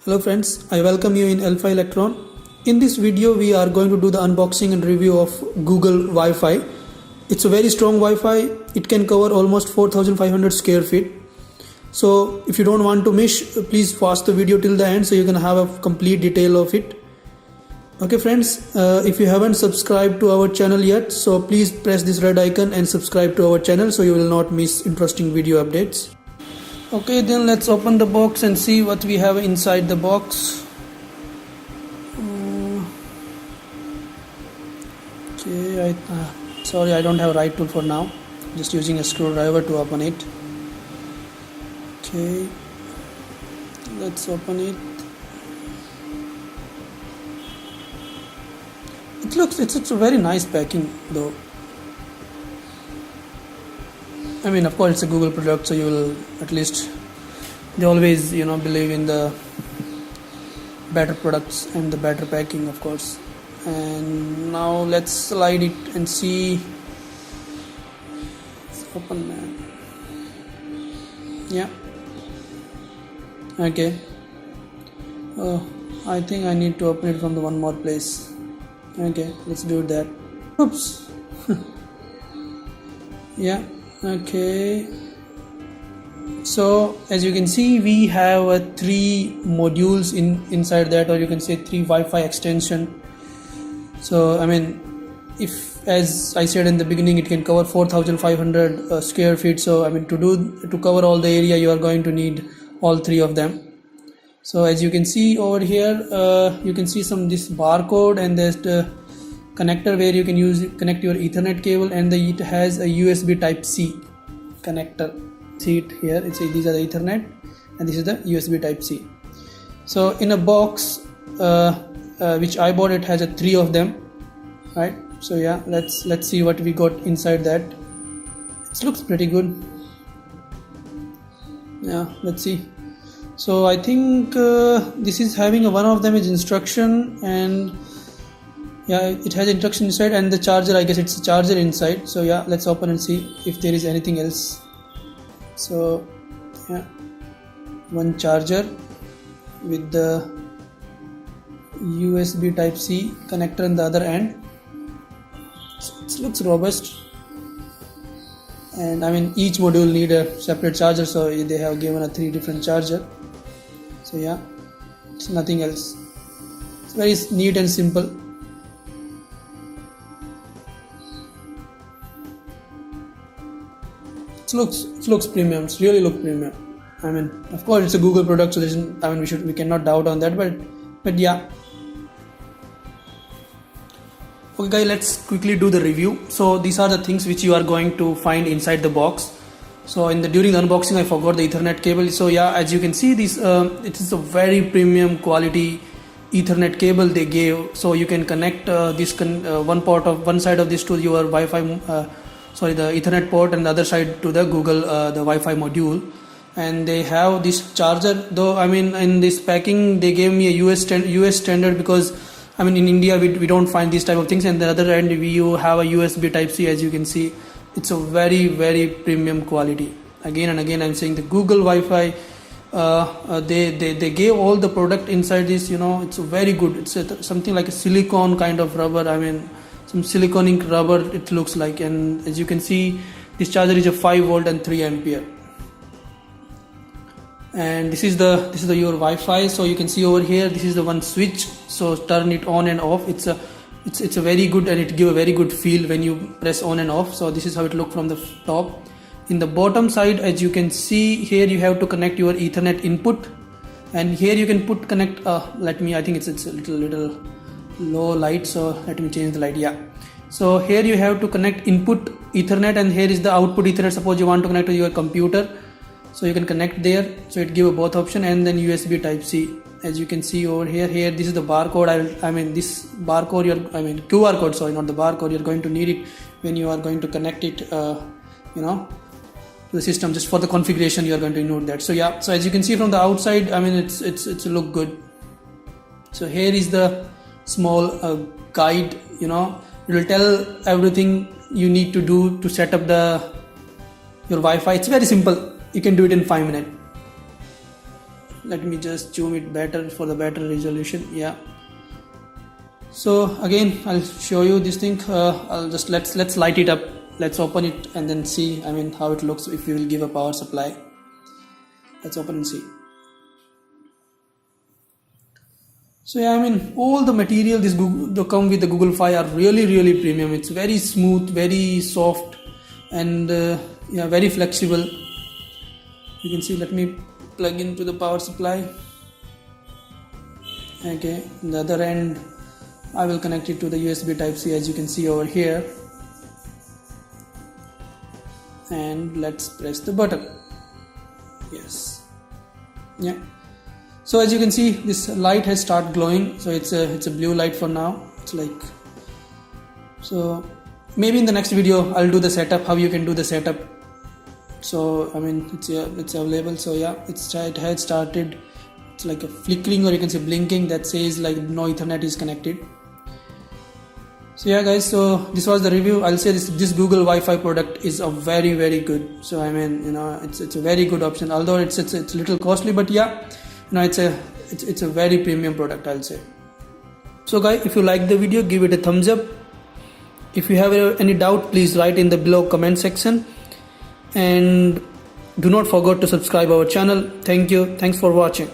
Hello friends, I welcome you in Alpha Electron. In this video we are going to do the unboxing and review of Google Wi-Fi. It's a very strong Wi-Fi. It can cover almost 4500 square feet. So if you don't want to miss, please watch the video till the end so you can have a complete detail of it. Okay friends, if you haven't subscribed to our channel yet, so please press this red icon and subscribe to our channel so you will not miss interesting video updates. Okay, then let's open the box and see what we have inside the box. Okay, sorry I don't have a right tool for now. Just using a screwdriver to open it. Okay, let's open it. It's a very nice packing though. I mean, of course it's a Google product, so you will at least, they always believe in the better products and the better packing, of course. And now let's slide it and see. It's open, man. Yeah. Okay. Oh, I think I need to open it from the one more place. Okay, let's do that. Oops. Yeah. Okay, so as you can see, we have 3 modules inside that, or you can say 3 Wi-Fi extension. So I mean, if, as I said in the beginning, it can cover 4500 square feet. So I mean, to cover all the area, you are going to need all 3 of them. So as you can see over here, you can see this barcode, and there's the connector where you can connect your Ethernet cable, and it has a USB type C connector. See it here, these are the Ethernet and this is the USB type C. So in a box which I bought, it has 3 of them, right? So yeah, let's see what we got inside that. It looks pretty good. Yeah, let's see. So I think this is having one of them is instruction, and yeah, it has instruction inside, and the charger, I guess it's a charger inside. So yeah, let's open and see if there is anything else. So yeah, one charger with the USB type C connector on the other end. So it looks robust, and I mean each module need a separate charger, so they have given 3 different charger. So yeah, it's nothing else. It's very neat and simple. It looks premium. It's really look premium. I mean, of course it's a Google product, so we cannot doubt on that. But yeah. Okay, guys, let's quickly do the review. So these are the things which you are going to find inside the box. So during the unboxing, I forgot the Ethernet cable. So yeah, as you can see, this it is a very premium quality Ethernet cable they gave. So you can connect one side of this to your Wi-Fi. The Ethernet port, and the other side to the Google the Wi-Fi module. And they have this charger, though I mean in this packing they gave me a US standard, because I mean in India we don't find these type of things. And the other end you have a USB type C. As you can see, it's a very, very premium quality. Again and again I'm saying the Google Wi-Fi, they gave all the product inside this. It's very good. It's something like a silicone kind of rubber. I mean, some silicone ink rubber it looks like. And as you can see, this charger is a 5 volt and 3 ampere. And this is your Wi-Fi. So you can see over here, this is the one switch, so turn it on and off. It's a very good, and it give a very good feel when you press on and off. So this is how it look from the top. In the bottom side, as you can see here, you have to connect your Ethernet input, and here you can connect I think it's a little low light, so let me change the light. Yeah, so here you have to connect input Ethernet, and here is the output Ethernet. Suppose you want to connect to your computer, so you can connect there. So it give both option, and then USB type C. As you can see over here, this is the barcode. This barcode, QR code, sorry, not the barcode. You're going to need it when you are going to connect it to the system. Just for the configuration you are going to note that. So yeah, so as you can see from the outside, I mean it's look good. So here is the small guide. It will tell everything you need to do to set up your Wi-Fi. It's very simple. You can do it in 5 minutes. let me just zoom it better for the better resolution. Yeah, so again I'll show you this thing. I'll just let's light it up, let's open it and then see how it looks if we will give a power supply. Let's open and see. So yeah, all the material this Google come with the Google Fi are really premium. It's very smooth, very soft, and yeah, very flexible. You can see, let me plug into the power supply. Okay, on the other end I will connect it to the USB Type-C, as you can see over here, and let's press the button. Yes, yeah. So as you can see, this light has started glowing. So it's a blue light for now. It's like, so maybe in the next video I'll do the setup, how you can do the setup. So it's available. So yeah, it has started. It's like a flickering, or you can say blinking, that says like no Ethernet is connected. So yeah guys, so this was the review. I'll say this Google Wi-Fi product is a very good. So it's a very good option, although it's a little costly, but yeah, it's a very premium product, I'll say. So guys, if you like the video, give it a thumbs up. If you have any doubt, please write in the below comment section, and do not forget to subscribe our channel. Thank you. Thanks for watching.